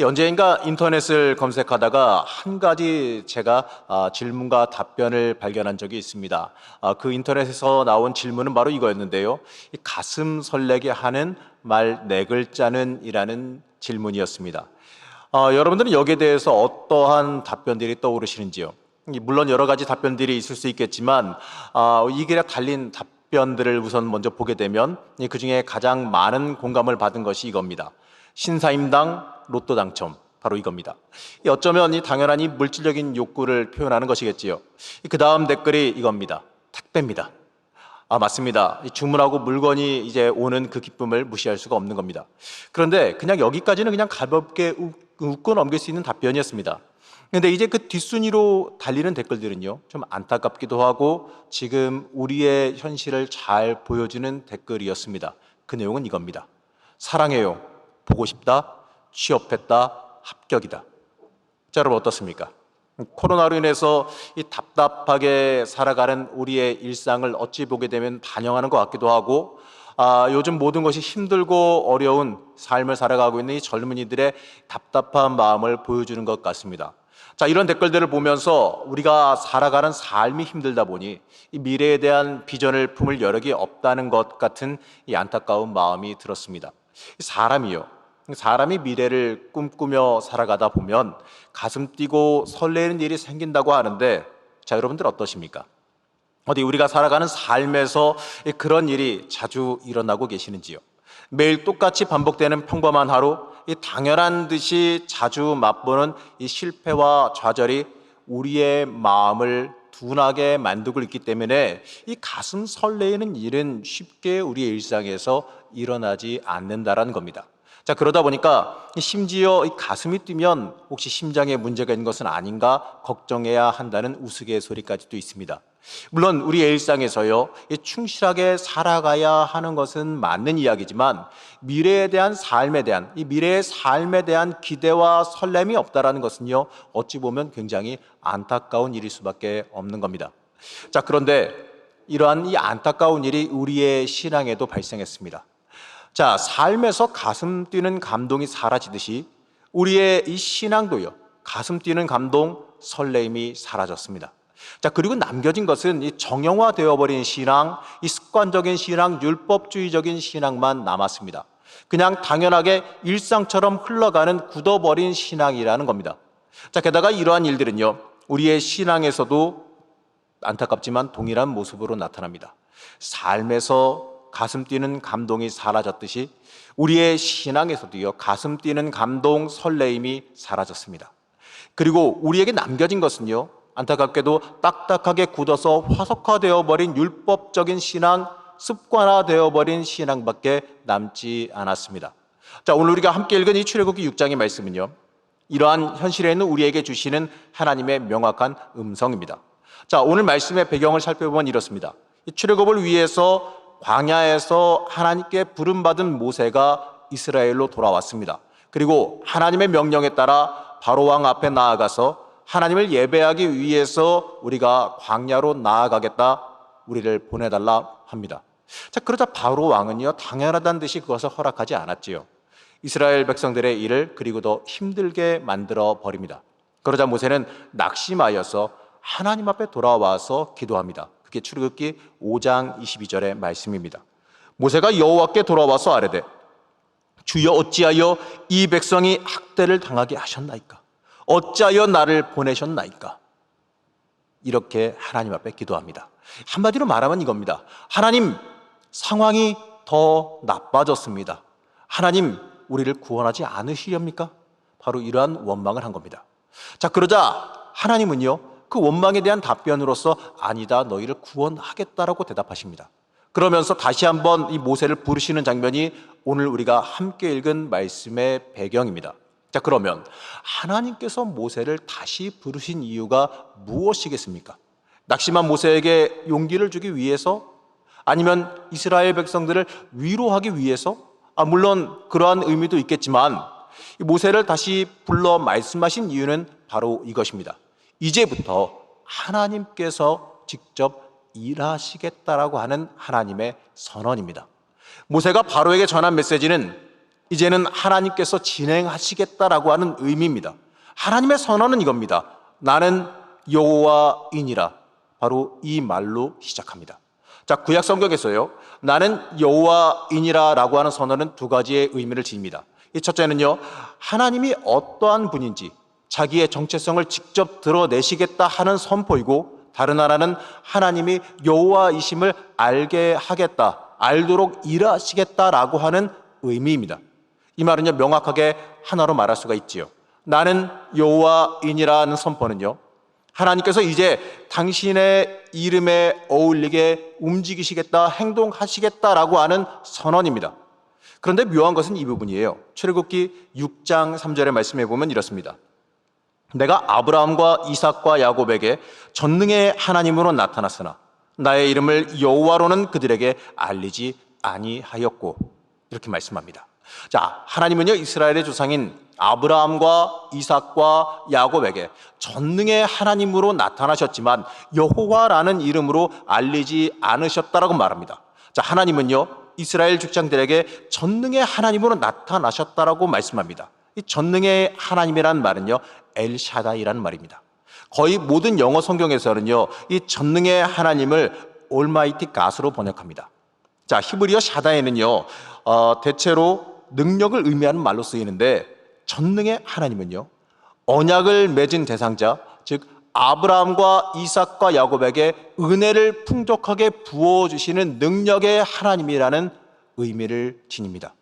언제인가 인터넷을 검색하다가 한 가지 제가 질문과 답변을 발견한 적이 있습니다. 그 인터넷에서 나온 질문은 바로 이거였는데요. 이 가슴 설레게 하는 말 네 글자는 이라는 질문이었습니다. 여러분들은 여기에 대해서 어떠한 답변들이 떠오르시는지요? 물론 여러 가지 답변들이 있을 수 있겠지만 이 길에 달린 답변들을 우선 먼저 보게 되면 그 중에 가장 많은 공감을 받은 것이 이겁니다. 신사임당 로또 당첨, 바로 이겁니다. 어쩌면 당연한 이 물질적인 욕구를 표현하는 것이겠지요. 그 다음 댓글이 이겁니다. 택배입니다. 맞습니다. 주문하고 물건이 이제 오는 그 기쁨을 무시할 수가 없는 겁니다. 그런데 그냥 여기까지는 그냥 가볍게 웃고 넘길 수 있는 답변이었습니다. 그런데 이제 그 뒷순위로 달리는 댓글들은요, 좀 안타깝기도 하고 지금 우리의 현실을 잘 보여주는 댓글이었습니다. 그 내용은 이겁니다. 사랑해요. 보고 싶다. 취업했다. 합격이다. 자, 여러분 어떻습니까? 코로나로 인해서 이 답답하게 살아가는 우리의 일상을 어찌 보게 되면 반영하는 것 같기도 하고, 요즘 모든 것이 힘들고 어려운 삶을 살아가고 있는 이 젊은이들의 답답한 마음을 보여주는 것 같습니다. 자, 이런 댓글들을 보면서 우리가 살아가는 삶이 힘들다 보니 이 미래에 대한 비전을 품을 여력이 없다는 것 같은 이 안타까운 마음이 들었습니다. 사람이 미래를 꿈꾸며 살아가다 보면 가슴 뛰고 설레는 일이 생긴다고 하는데, 자, 여러분들 어떠십니까? 어디 우리가 살아가는 삶에서 그런 일이 자주 일어나고 계시는지요? 매일 똑같이 반복되는 평범한 하루, 이 당연한 듯이 자주 맛보는 이 실패와 좌절이 우리의 마음을 둔하게 만들고 있기 때문에 이 가슴 설레이는 일은 쉽게 우리의 일상에서 일어나지 않는다라는 겁니다. 자, 그러다 보니까 심지어 이 가슴이 뛰면 혹시 심장에 문제가 있는 것은 아닌가 걱정해야 한다는 우스갯소리까지도 있습니다. 물론 우리의 일상에서요, 충실하게 살아가야 하는 것은 맞는 이야기지만 미래에 대한 삶에 대한 이 미래의 삶에 대한 기대와 설렘이 없다라는 것은요, 어찌 보면 굉장히 안타까운 일일 수밖에 없는 겁니다. 자, 그런데 이러한 이 안타까운 일이 우리의 신앙에도 발생했습니다. 자, 삶에서 가슴 뛰는 감동이 사라지듯이 우리의 이 신앙도요, 가슴 뛰는 감동, 설레임이 사라졌습니다. 자, 그리고 남겨진 것은 이 정형화되어 버린 신앙, 이 습관적인 신앙, 율법주의적인 신앙만 남았습니다. 그냥 당연하게 일상처럼 흘러가는 굳어버린 신앙이라는 겁니다. 자, 게다가 이러한 일들은요, 우리의 신앙에서도 안타깝지만 동일한 모습으로 나타납니다. 삶에서 가슴 뛰는 감동이 사라졌듯이 우리의 신앙에서도요, 가슴 뛰는 감동, 설레임이 사라졌습니다. 그리고 우리에게 남겨진 것은요, 안타깝게도 딱딱하게 굳어서 화석화되어 버린 율법적인 신앙, 습관화되어 버린 신앙밖에 남지 않았습니다. 자, 오늘 우리가 함께 읽은 이 출애굽기 6장의 말씀은요, 이러한 현실에 있는 우리에게 주시는 하나님의 명확한 음성입니다. 자, 오늘 말씀의 배경을 살펴보면 이렇습니다. 이 출애굽을 위해서 광야에서 하나님께 부름받은 모세가 이스라엘로 돌아왔습니다. 그리고 하나님의 명령에 따라 바로 왕 앞에 나아가서 하나님을 예배하기 위해서 우리가 광야로 나아가겠다, 우리를 보내달라 합니다. 자, 그러자 바로 왕은요, 당연하다는 듯이 그것을 허락하지 않았지요. 이스라엘 백성들의 일을 그리고 더 힘들게 만들어 버립니다. 그러자 모세는 낙심하여서 하나님 앞에 돌아와서 기도합니다. 그게 출애굽기 5장 22절의 말씀입니다. 모세가 여호와께 돌아와서 아뢰되 주여 어찌하여 이 백성이 학대를 당하게 하셨나이까? 어찌하여 나를 보내셨나이까? 이렇게 하나님 앞에 기도합니다. 한마디로 말하면 이겁니다. 하나님, 상황이 더 나빠졌습니다. 하나님, 우리를 구원하지 않으시렵니까? 바로 이러한 원망을 한 겁니다. 자, 그러자 하나님은요, 그 원망에 대한 답변으로서 아니다, 너희를 구원하겠다라고 대답하십니다. 그러면서 다시 한번 이 모세를 부르시는 장면이 오늘 우리가 함께 읽은 말씀의 배경입니다. 자, 그러면 하나님께서 모세를 다시 부르신 이유가 무엇이겠습니까? 낙심한 모세에게 용기를 주기 위해서? 아니면 이스라엘 백성들을 위로하기 위해서? 물론 그러한 의미도 있겠지만 모세를 다시 불러 말씀하신 이유는 바로 이것입니다. 이제부터 하나님께서 직접 일하시겠다라고 하는 하나님의 선언입니다. 모세가 바로에게 전한 메시지는 이제는 하나님께서 진행하시겠다라고 하는 의미입니다. 하나님의 선언은 이겁니다. 나는 여호와이니라. 바로 이 말로 시작합니다. 자, 구약 성경에서요, 나는 여호와이니라라고 하는 선언은 두 가지의 의미를 지닙니다. 이 첫째는요, 하나님이 어떠한 분인지 자기의 정체성을 직접 드러내시겠다 하는 선포이고, 다른 하나는 하나님이 여호와이심을 알게 하겠다, 알도록 일하시겠다라고 하는 의미입니다. 이 말은요, 명확하게 하나로 말할 수가 있지요. 나는 여호와이니라는 선포는요, 하나님께서 이제 당신의 이름에 어울리게 움직이시겠다, 행동하시겠다라고 하는 선언입니다. 그런데 묘한 것은 이 부분이에요. 출애굽기 6장 3절에 말씀해 보면 이렇습니다. 내가 아브라함과 이삭과 야곱에게 전능의 하나님으로 나타났으나 나의 이름을 여호와로는 그들에게 알리지 아니하였고, 이렇게 말씀합니다. 자, 하나님은요, 이스라엘의 조상인 아브라함과 이삭과 야곱에게 전능의 하나님으로 나타나셨지만 여호와라는 이름으로 알리지 않으셨다라고 말합니다. 자, 하나님은요, 이스라엘 족장들에게 전능의 하나님으로 나타나셨다라고 말씀합니다. 이 전능의 하나님이라는 말은요, 엘샤다이라는 말입니다. 거의 모든 영어 성경에서는요, 이 전능의 하나님을 올마이티 갓으로 번역합니다. 자, 히브리어 샤다이는요, 대체로 능력을 의미하는 말로 쓰이는데, 전능의 하나님은요, 언약을 맺은 대상자, 즉 아브라함과 이삭과 야곱에게 은혜를 풍족하게 부어주시는 능력의 하나님이라는 의미를 지닙니다.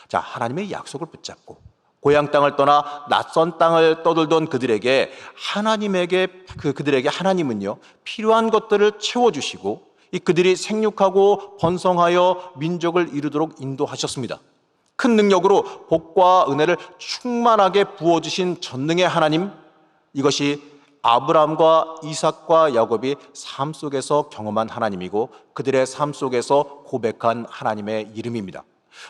자, 하나님의 약속을 붙잡고 고향 땅을 떠나 낯선 땅을 떠돌던 그들에게 그들에게 하나님은요, 필요한 것들을 채워주시고 그들이 생육하고 번성하여 민족을 이루도록 인도하셨습니다. 큰 능력으로 복과 은혜를 충만하게 부어주신 전능의 하나님, 이것이 아브라함과 이삭과 야곱이 삶 속에서 경험한 하나님이고 그들의 삶 속에서 고백한 하나님의 이름입니다.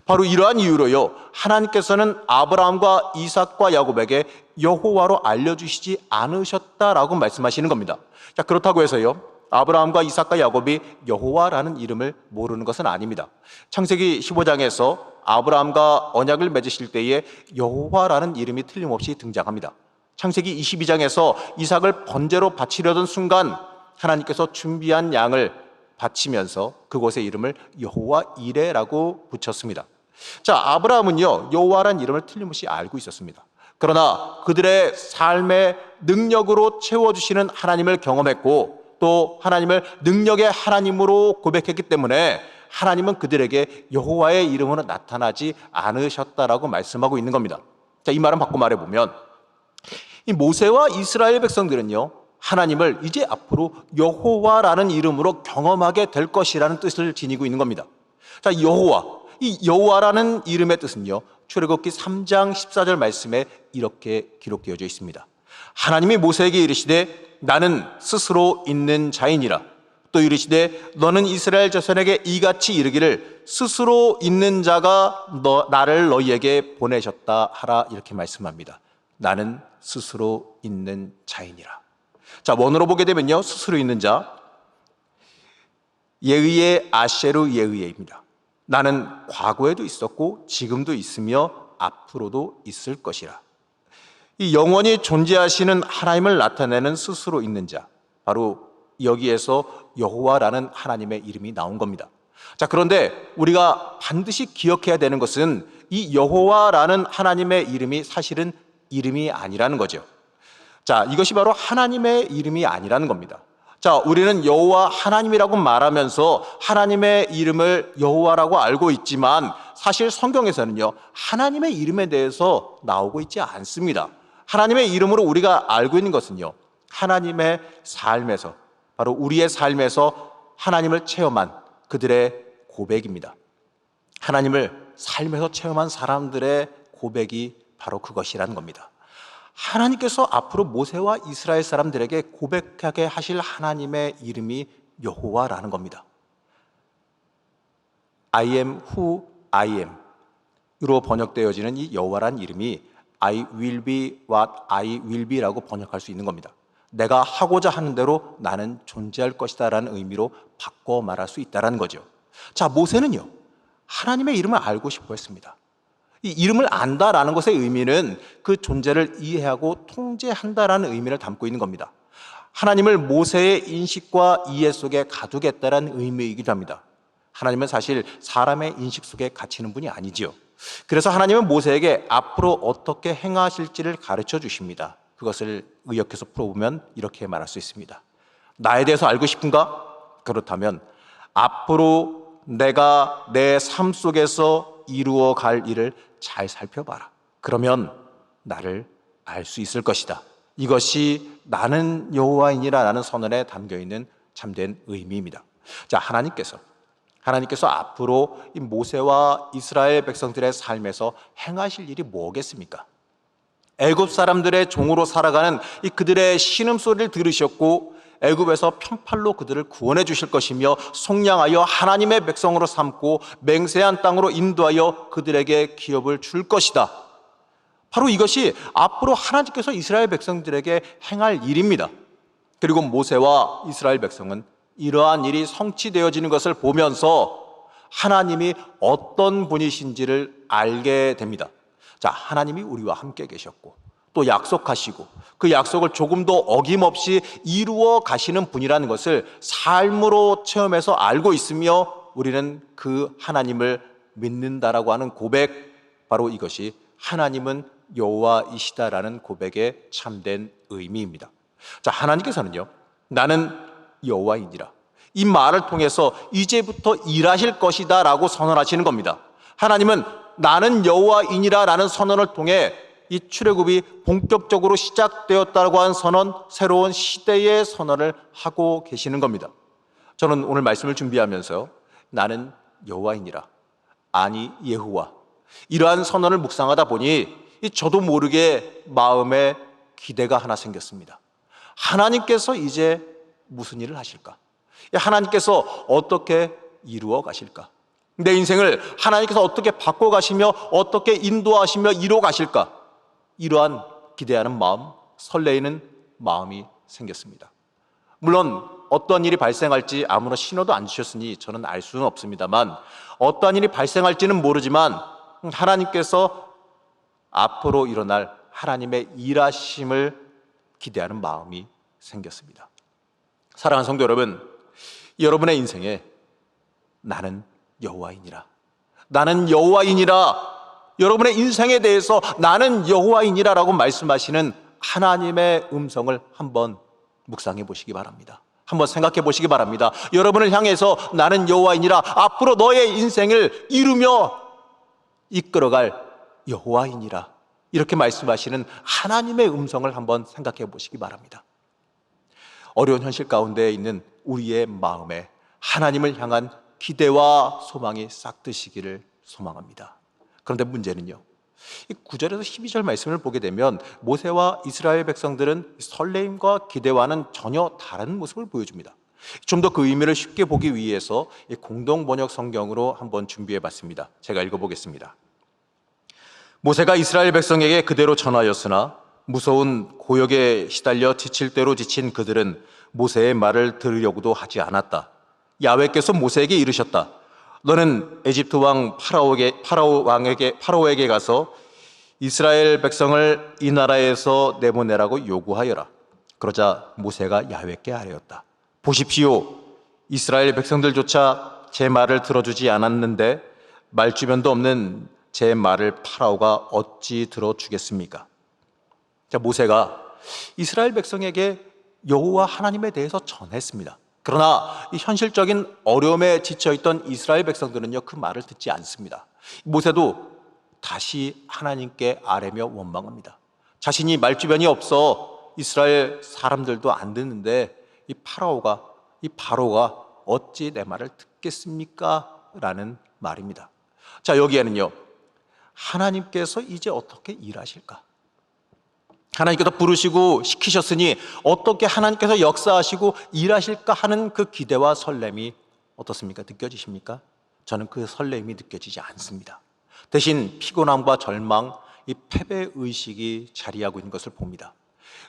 바로 이러한 이유로요, 하나님께서는 아브라함과 이삭과 야곱에게 여호와로 알려주시지 않으셨다라고 말씀하시는 겁니다. 자, 그렇다고 해서요, 아브라함과 이삭과 야곱이 여호와라는 이름을 모르는 것은 아닙니다. 창세기 15장에서 아브라함과 언약을 맺으실 때에 여호와라는 이름이 틀림없이 등장합니다. 창세기 22장에서 이삭을 번제로 바치려던 순간 하나님께서 준비한 양을 바치면서 그곳의 이름을 여호와 이레라고 붙였습니다. 자, 아브라함은요, 여호와라는 이름을 틀림없이 알고 있었습니다. 그러나 그들의 삶의 능력으로 채워주시는 하나님을 경험했고 또 하나님을 능력의 하나님으로 고백했기 때문에 하나님은 그들에게 여호와의 이름으로 나타나지 않으셨다라고 말씀하고 있는 겁니다. 자, 이 말은 바꿔 말해보면 이 모세와 이스라엘 백성들은요, 하나님을 이제 앞으로 여호와라는 이름으로 경험하게 될 것이라는 뜻을 지니고 있는 겁니다. 자, 이 여호와라는 이름의 뜻은요, 출애굽기 3장 14절 말씀에 이렇게 기록되어져 있습니다. 하나님이 모세에게 이르시되 나는 스스로 있는 자이니라. 또 이르시되 너는 이스라엘 자손에게 이같이 이르기를 스스로 있는 자가 나를 너희에게 보내셨다 하라. 이렇게 말씀합니다. 나는 스스로 있는 자이니라. 자, 원어로 보게 되면요, 스스로 있는 자, 예의의 아셰르 예의입니다. 나는 과거에도 있었고 지금도 있으며 앞으로도 있을 것이라. 이 영원히 존재하시는 하나님을 나타내는 스스로 있는 자, 바로 여기에서 여호와라는 하나님의 이름이 나온 겁니다. 자, 그런데 우리가 반드시 기억해야 되는 것은 이 여호와라는 하나님의 이름이 사실은 이름이 아니라는 거죠. 자, 이것이 바로 하나님의 이름이 아니라는 겁니다. 자, 우리는 여호와 하나님이라고 말하면서 하나님의 이름을 여호와라고 알고 있지만 사실 성경에서는요, 하나님의 이름에 대해서 나오고 있지 않습니다. 하나님의 이름으로 우리가 알고 있는 것은요, 하나님의 삶에서, 바로 우리의 삶에서 하나님을 체험한 그들의 고백입니다. 하나님을 삶에서 체험한 사람들의 고백이 바로 그것이라는 겁니다. 하나님께서 앞으로 모세와 이스라엘 사람들에게 고백하게 하실 하나님의 이름이 여호와라는 겁니다. I am who I am 으로 번역되어지는 이 여호와라는 이름이 I will be what I will be 라고 번역할 수 있는 겁니다. 내가 하고자 하는 대로 나는 존재할 것이다 라는 의미로 바꿔 말할 수 있다는 거죠. 자, 모세는요, 하나님의 이름을 알고 싶어 했습니다. 이 이름을 안다라는 것의 의미는 그 존재를 이해하고 통제한다라는 의미를 담고 있는 겁니다. 하나님을 모세의 인식과 이해 속에 가두겠다라는 의미이기도 합니다. 하나님은 사실 사람의 인식 속에 갇히는 분이 아니지요. 그래서 하나님은 모세에게 앞으로 어떻게 행하실지를 가르쳐 주십니다. 그것을 의역해서 풀어보면 이렇게 말할 수 있습니다. 나에 대해서 알고 싶은가? 그렇다면 앞으로 내가 내 삶 속에서 이루어 갈 일을 잘 살펴봐라. 그러면 나를 알 수 있을 것이다. 이것이 나는 여호와이니라라는 선언에 담겨 있는 참된 의미입니다. 자, 하나님께서 앞으로 이 모세와 이스라엘 백성들의 삶에서 행하실 일이 뭐겠습니까? 애굽 사람들의 종으로 살아가는 이 그들의 신음소리를 들으셨고 애굽에서 편팔로 그들을 구원해 주실 것이며 속량하여 하나님의 백성으로 삼고 맹세한 땅으로 인도하여 그들에게 기업을 줄 것이다. 바로 이것이 앞으로 하나님께서 이스라엘 백성들에게 행할 일입니다. 그리고 모세와 이스라엘 백성은 이러한 일이 성취되어지는 것을 보면서 하나님이 어떤 분이신지를 알게 됩니다. 자, 하나님이 우리와 함께 계셨고 또 약속하시고 그 약속을 조금도 어김없이 이루어 가시는 분이라는 것을 삶으로 체험해서 알고 있으며 우리는 그 하나님을 믿는다라고 하는 고백, 바로 이것이 하나님은 여호와이시다라는 고백의 참된 의미입니다. 자, 하나님께서는요, 나는 여호와이니라, 이 말을 통해서 이제부터 일하실 것이다 라고 선언하시는 겁니다. 하나님은 나는 여호와이니라 라는 선언을 통해 이 출애굽이 본격적으로 시작되었다고 한 선언, 새로운 시대의 선언을 하고 계시는 겁니다. 저는 오늘 말씀을 준비하면서 나는 여호와이니라, 아니 예후와, 이러한 선언을 묵상하다 보니 저도 모르게 마음에 기대가 하나 생겼습니다. 하나님께서 이제 무슨 일을 하실까? 하나님께서 어떻게 이루어 가실까? 내 인생을 하나님께서 어떻게 바꿔 가시며 어떻게 인도하시며 이루어 가실까? 이러한 기대하는 마음, 설레이는 마음이 생겼습니다. 물론 어떤 일이 발생할지 아무런 신호도 안 주셨으니 저는 알 수는 없습니다만, 어떠한 일이 발생할지는 모르지만 하나님께서 앞으로 일어날 하나님의 일하심을 기대하는 마음이 생겼습니다. 사랑하는 성도 여러분, 여러분의 인생에 나는 여호와이니라, 나는 여호와이니라, 여러분의 인생에 대해서 나는 여호와이니라 라고 말씀하시는 하나님의 음성을 한번 묵상해 보시기 바랍니다. 한번 생각해 보시기 바랍니다. 여러분을 향해서 나는 여호와이니라, 앞으로 너의 인생을 이루며 이끌어갈 여호와이니라, 이렇게 말씀하시는 하나님의 음성을 한번 생각해 보시기 바랍니다. 어려운 현실 가운데 있는 우리의 마음에 하나님을 향한 기대와 소망이 싹트시기를 소망합니다. 그런데 문제는요, 이 9절에서 12절 말씀을 보게 되면 모세와 이스라엘 백성들은 설레임과 기대와는 전혀 다른 모습을 보여줍니다. 좀 더 그 의미를 쉽게 보기 위해서 공동 번역 성경으로 한번 준비해 봤습니다. 제가 읽어보겠습니다. 모세가 이스라엘 백성에게 그대로 전하였으나 무서운 고역에 시달려 지칠 대로 지친 그들은 모세의 말을 들으려고도 하지 않았다. 야훼께서 모세에게 이르셨다. 너는 에집트 왕 파라오에게 가서 이스라엘 백성을 이 나라에서 내보내라고 요구하여라. 그러자 모세가 야훼께 아뢰었다. 보십시오, 이스라엘 백성들조차 제 말을 들어주지 않았는데 말주변도 없는 제 말을 파라오가 어찌 들어주겠습니까? 자, 모세가 이스라엘 백성에게 여호와 하나님에 대해서 전했습니다. 그러나 이 현실적인 어려움에 지쳐있던 이스라엘 백성들은요, 그 말을 듣지 않습니다. 모세도 다시 하나님께 아뢰며 원망합니다. 자신이 말주변이 없어 이스라엘 사람들도 안 듣는데 이 바로가 어찌 내 말을 듣겠습니까? 라는 말입니다. 자, 여기에는요, 하나님께서 이제 어떻게 일하실까? 하나님께서 부르시고 시키셨으니 어떻게 하나님께서 역사하시고 일하실까 하는 그 기대와 설렘이 어떻습니까? 느껴지십니까? 저는 그 설렘이 느껴지지 않습니다. 대신 피곤함과 절망, 이 패배의식이 자리하고 있는 것을 봅니다.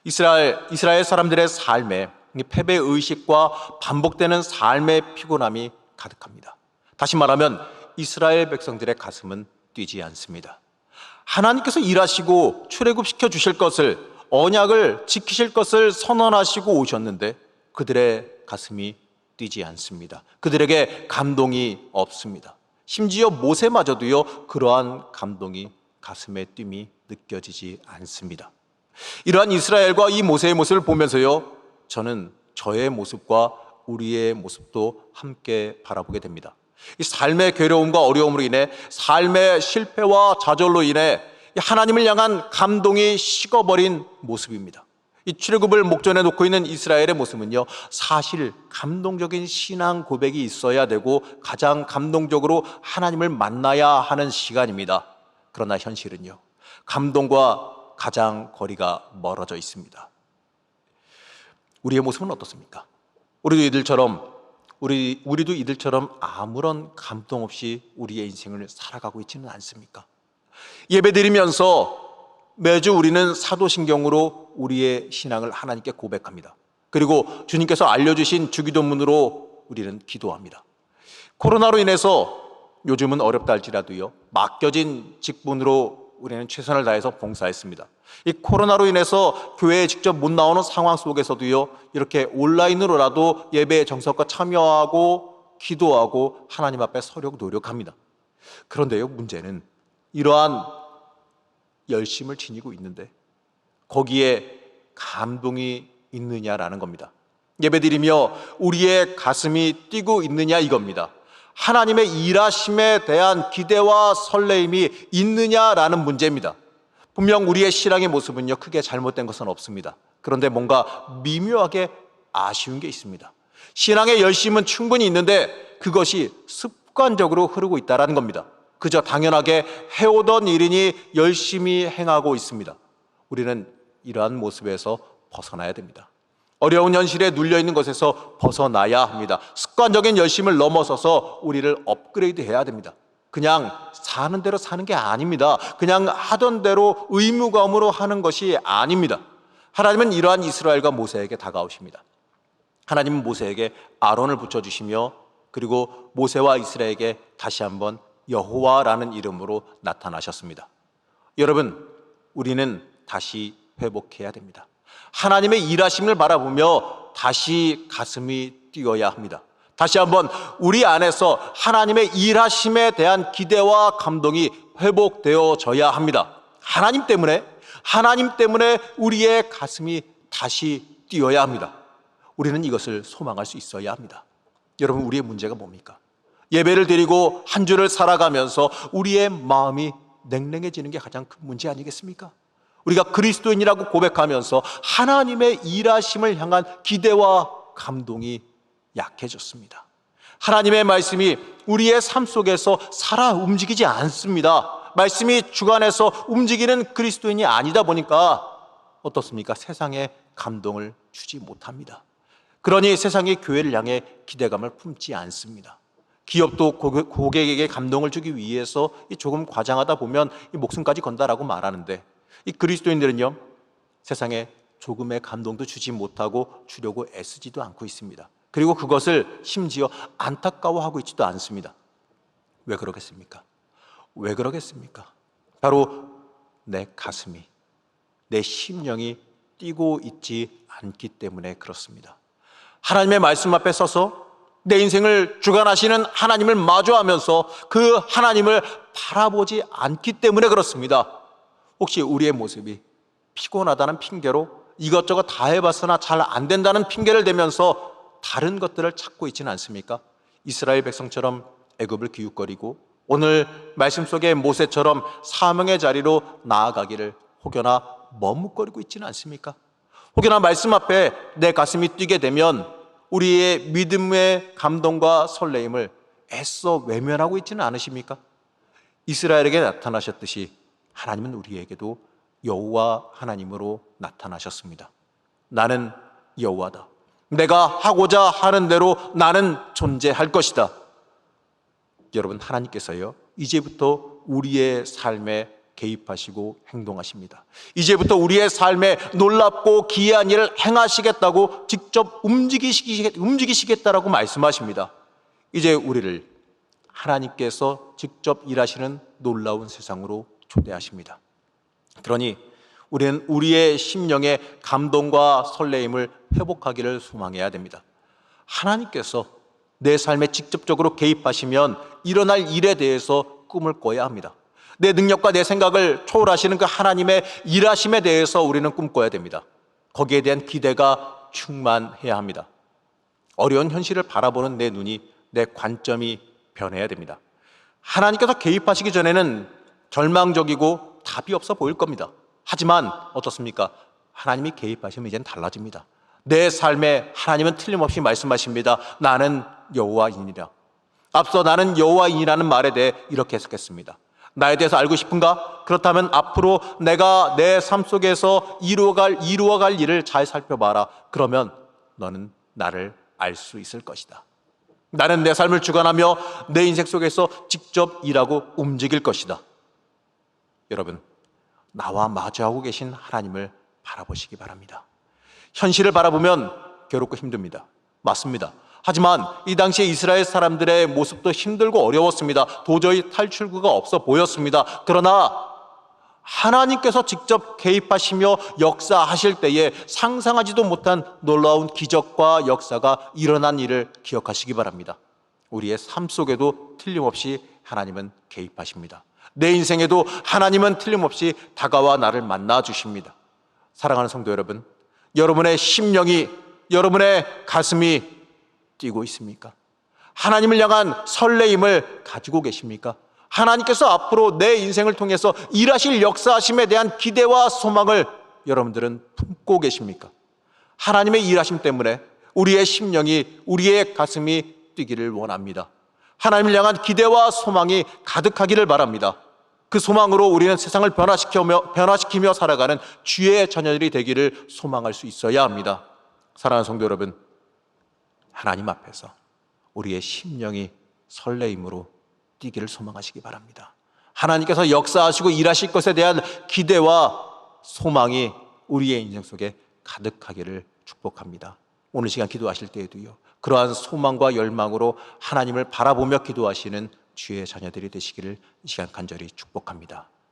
이스라엘 사람들의 삶에 이 패배의식과 반복되는 삶의 피곤함이 가득합니다. 다시 말하면 이스라엘 백성들의 가슴은 뛰지 않습니다. 하나님께서 일하시고 출애굽시켜 주실 것을, 언약을 지키실 것을 선언하시고 오셨는데 그들의 가슴이 뛰지 않습니다. 그들에게 감동이 없습니다. 심지어 모세마저도요, 그러한 감동이, 가슴의 뜀이 느껴지지 않습니다. 이러한 이스라엘과 이 모세의 모습을 보면서요, 저는 저의 모습과 우리의 모습도 함께 바라보게 됩니다. 이 삶의 괴로움과 어려움으로 인해, 삶의 실패와 좌절로 인해 하나님을 향한 감동이 식어버린 모습입니다. 이 출애굽을 목전에 놓고 있는 이스라엘의 모습은요, 사실 감동적인 신앙 고백이 있어야 되고 가장 감동적으로 하나님을 만나야 하는 시간입니다. 그러나 현실은요, 감동과 가장 거리가 멀어져 있습니다. 우리의 모습은 어떻습니까? 우리도 이들처럼 아무런 감동 없이 우리의 인생을 살아가고 있지는 않습니까? 예배드리면서 매주 우리는 사도신경으로 우리의 신앙을 하나님께 고백합니다. 그리고 주님께서 알려주신 주기도문으로 우리는 기도합니다. 코로나로 인해서 요즘은 어렵다 할지라도요, 맡겨진 직분으로 우리는 최선을 다해서 봉사했습니다. 이 코로나로 인해서 교회에 직접 못 나오는 상황 속에서도요, 이렇게 온라인으로라도 예배에 정성껏 참여하고 기도하고 하나님 앞에 서려고 노력합니다. 그런데요, 문제는 이러한 열심을 지니고 있는데 거기에 감동이 있느냐라는 겁니다. 예배드리며 우리의 가슴이 뛰고 있느냐, 이겁니다. 하나님의 일하심에 대한 기대와 설레임이 있느냐라는 문제입니다. 분명 우리의 신앙의 모습은요, 크게 잘못된 것은 없습니다. 그런데 뭔가 미묘하게 아쉬운 게 있습니다. 신앙의 열심은 충분히 있는데 그것이 습관적으로 흐르고 있다는 겁니다. 그저 당연하게 해오던 일이니 열심히 행하고 있습니다. 우리는 이러한 모습에서 벗어나야 됩니다. 어려운 현실에 눌려있는 것에서 벗어나야 합니다. 습관적인 열심을 넘어서서 우리를 업그레이드 해야 됩니다. 그냥 사는 대로 사는 게 아닙니다. 그냥 하던 대로 의무감으로 하는 것이 아닙니다. 하나님은 이러한 이스라엘과 모세에게 다가오십니다. 하나님은 모세에게 아론을 붙여주시며 그리고 모세와 이스라엘에게 다시 한번 여호와라는 이름으로 나타나셨습니다. 여러분, 우리는 다시 회복해야 됩니다. 하나님의 일하심을 바라보며 다시 가슴이 뛰어야 합니다. 다시 한번 우리 안에서 하나님의 일하심에 대한 기대와 감동이 회복되어져야 합니다. 하나님 때문에 우리의 가슴이 다시 뛰어야 합니다. 우리는 이것을 소망할 수 있어야 합니다. 여러분, 우리의 문제가 뭡니까? 예배를 드리고 한 주를 살아가면서 우리의 마음이 냉랭해지는 게 가장 큰 문제 아니겠습니까? 우리가 그리스도인이라고 고백하면서 하나님의 일하심을 향한 기대와 감동이 약해졌습니다. 하나님의 말씀이 우리의 삶 속에서 살아 움직이지 않습니다. 말씀이 주관해서 움직이는 그리스도인이 아니다 보니까 어떻습니까? 세상에 감동을 주지 못합니다. 그러니 세상의 교회를 향해 기대감을 품지 않습니다. 기업도 고객에게 감동을 주기 위해서 조금 과장하다 보면 목숨까지 건다라고 말하는데, 이 그리스도인들은요, 세상에 조금의 감동도 주지 못하고 주려고 애쓰지도 않고 있습니다. 그리고 그것을 심지어 안타까워하고 있지도 않습니다. 왜 그러겠습니까? 왜 그러겠습니까? 바로 내 가슴이, 내 심령이 뛰고 있지 않기 때문에 그렇습니다. 하나님의 말씀 앞에 서서 내 인생을 주관하시는 하나님을 마주하면서 그 하나님을 바라보지 않기 때문에 그렇습니다. 혹시 우리의 모습이 피곤하다는 핑계로 이것저것 다 해봤으나 잘 안 된다는 핑계를 대면서 다른 것들을 찾고 있지는 않습니까? 이스라엘 백성처럼 애굽을 기웃거리고 오늘 말씀 속의 모세처럼 사명의 자리로 나아가기를 혹여나 머뭇거리고 있지는 않습니까? 혹여나 말씀 앞에 내 가슴이 뛰게 되면 우리의 믿음의 감동과 설레임을 애써 외면하고 있지는 않으십니까? 이스라엘에게 나타나셨듯이 하나님은 우리에게도 여호와 하나님으로 나타나셨습니다. 나는 여호와다. 내가 하고자 하는 대로 나는 존재할 것이다. 여러분, 하나님께서요, 이제부터 우리의 삶에 개입하시고 행동하십니다. 이제부터 우리의 삶에 놀랍고 기이한 일을 행하시겠다고 직접 움직이시겠다라고 말씀하십니다. 이제 우리를 하나님께서 직접 일하시는 놀라운 세상으로 초대하십니다. 그러니 우리는 우리의 심령의 감동과 설레임을 회복하기를 소망해야 됩니다. 하나님께서 내 삶에 직접적으로 개입하시면 일어날 일에 대해서 꿈을 꿔야 합니다. 내 능력과 내 생각을 초월하시는 그 하나님의 일하심에 대해서 우리는 꿈꿔야 됩니다. 거기에 대한 기대가 충만해야 합니다. 어려운 현실을 바라보는 내 눈이, 내 관점이 변해야 됩니다. 하나님께서 개입하시기 전에는 절망적이고 답이 없어 보일 겁니다. 하지만 어떻습니까? 하나님이 개입하시면 이제는 달라집니다. 내 삶에 하나님은 틀림없이 말씀하십니다. 나는 여호와이니라. 앞서 나는 여호와이니라는 말에 대해 이렇게 해석했습니다. 나에 대해서 알고 싶은가? 그렇다면 앞으로 내가 내 삶 속에서 이루어갈 일을 잘 살펴봐라. 그러면 너는 나를 알 수 있을 것이다. 나는 내 삶을 주관하며 내 인생 속에서 직접 일하고 움직일 것이다. 여러분, 나와 마주하고 계신 하나님을 바라보시기 바랍니다. 현실을 바라보면 괴롭고 힘듭니다. 맞습니다. 하지만 이 당시에 이스라엘 사람들의 모습도 힘들고 어려웠습니다. 도저히 탈출구가 없어 보였습니다. 그러나 하나님께서 직접 개입하시며 역사하실 때에 상상하지도 못한 놀라운 기적과 역사가 일어난 일을 기억하시기 바랍니다. 우리의 삶 속에도 틀림없이 하나님은 개입하십니다. 내 인생에도 하나님은 틀림없이 다가와 나를 만나 주십니다. 사랑하는 성도 여러분, 여러분의 심령이, 여러분의 가슴이 뛰고 있습니까? 하나님을 향한 설레임을 가지고 계십니까? 하나님께서 앞으로 내 인생을 통해서 일하실 역사하심에 대한 기대와 소망을 여러분들은 품고 계십니까? 하나님의 일하심 때문에 우리의 심령이, 우리의 가슴이 뛰기를 원합니다. 하나님을 향한 기대와 소망이 가득하기를 바랍니다. 그 소망으로 우리는 세상을 변화시키며 살아가는 주의 자녀들이 되기를 소망할 수 있어야 합니다. 사랑하는 성도 여러분, 하나님 앞에서 우리의 심령이 설레임으로 뛰기를 소망하시기 바랍니다. 하나님께서 역사하시고 일하실 것에 대한 기대와 소망이 우리의 인생 속에 가득하기를 축복합니다. 오늘 시간 기도하실 때에도요, 그러한 소망과 열망으로 하나님을 바라보며 기도하시는 주의 자녀들이 되시기를 이 시간 간절히 축복합니다.